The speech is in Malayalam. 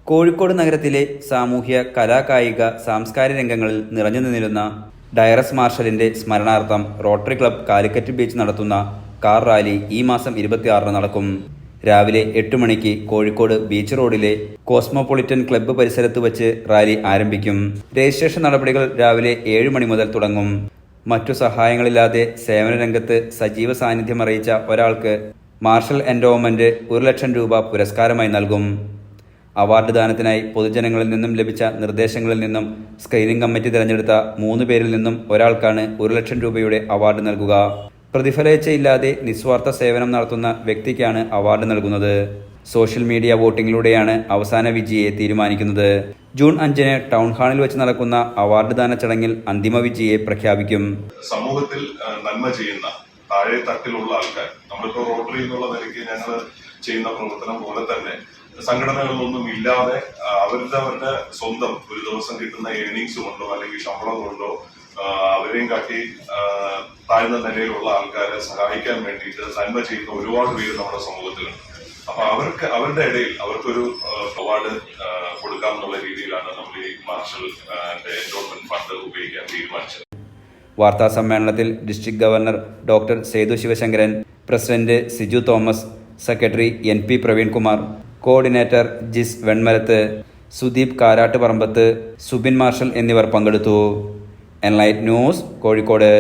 കോഴിക്കോട് നഗരത്തിലെ സാമൂഹ്യ, കലാകായിക, സാംസ്കാരിക രംഗങ്ങളിൽ നിറഞ്ഞു നിന്നിരുന്ന ഡയറസ് മാർഷലിന്റെ സ്മരണാർത്ഥം റോട്ടറി ക്ലബ് കാലിക്കറ്റ് ബീച്ച് നടത്തുന്ന കാർ റാലി ഈ മാസം 26 നടക്കും. രാവിലെ 8 മണിക്ക് കോഴിക്കോട് ബീച്ച് റോഡിലെ കോസ്മോപൊളിറ്റൻ ക്ലബ്ബ് പരിസരത്ത് വച്ച് റാലി ആരംഭിക്കും. രജിസ്ട്രേഷൻ നടപടികൾ രാവിലെ 7 മണി മുതൽ തുടങ്ങും. മറ്റു സഹായങ്ങളില്ലാതെ സേവന രംഗത്ത് സജീവ സാന്നിധ്യം അറിയിച്ച ഒരാൾക്ക് മാർഷൽ എൻഡോവ്മെന്റ് 1 ലക്ഷം രൂപ പുരസ്കാരമായി നൽകും. അവാർഡ് ദാനത്തിനായി പൊതുജനങ്ങളിൽ നിന്നും ലഭിച്ച നിർദ്ദേശങ്ങളിൽ നിന്നും സ്ക്രീനിംഗ് കമ്മിറ്റി തിരഞ്ഞെടുത്ത 3 പേരിൽ നിന്നും ഒരാൾക്കാണ് 1 ലക്ഷം രൂപയുടെ അവാർഡ് നൽകുക. പ്രതിഫലേച്ഛയില്ലാതെ നിസ്വാർത്ഥ സേവനം നടത്തുന്ന വ്യക്തിക്കാണ് അവാർഡ് നൽകുന്നത്. സോഷ്യൽ മീഡിയ വോട്ടിംഗിലൂടെയാണ് അവസാന വിജയിയെ തീരുമാനിക്കുന്നത്. ജൂൺ 5-ന് ടൗൺ ഹാളിൽ വെച്ച് നടക്കുന്ന അവാർഡ് ദാന ചടങ്ങിൽ അന്തിമ വിജയിയെ പ്രഖ്യാപിക്കും. സമൂഹത്തിൽ നന്മ ചെയ്യുന്ന താഴെ തട്ടിലുള്ള ആൾക്കാർ, നമ്മളിപ്പോ റോട്ടറി എന്നുള്ള നിലയ്ക്ക് ഞങ്ങൾ ചെയ്യുന്ന പ്രവർത്തനം പോലെ തന്നെ സംഘടനകളിലൊന്നും ഇല്ലാതെ അവരുടെ സ്വന്തം ഒരു ദിവസം കിട്ടുന്ന ഏണിങ്സ് കൊണ്ടോ അല്ലെങ്കിൽ ശമ്പളം കൊണ്ടോ അവരെയും കാട്ടി താഴ്ന്ന നിലയിലുള്ള ആൾക്കാരെ സഹായിക്കാൻ വേണ്ടിയിട്ട് നന്മ ചെയ്യുന്ന ഒരുപാട് പേര് നമ്മുടെ സമൂഹത്തിലുണ്ട്. അപ്പൊ അവരുടെ ഇടയിൽ അവർക്കൊരു അവാർഡ് കൊടുക്കാമെന്നുള്ള രീതിയിലാണ് നമ്മൾ ഈ മാർഷൽ എൻഡോവ്മെന്റ് ഫണ്ട് ഉപയോഗിക്കാൻ തീരുമാനിച്ചത്. വാർത്താ സമ്മേളനത്തിൽ district governor doctor Sethu Sivasankaran, president Siju Thomas, secretary NP Praveenkumar, coordinator Jis Venmarath, Sudeep Karat Parambath, Subin Marshal എന്നിവർ പങ്കെടുത്തു. Enlight News, Kozhikode.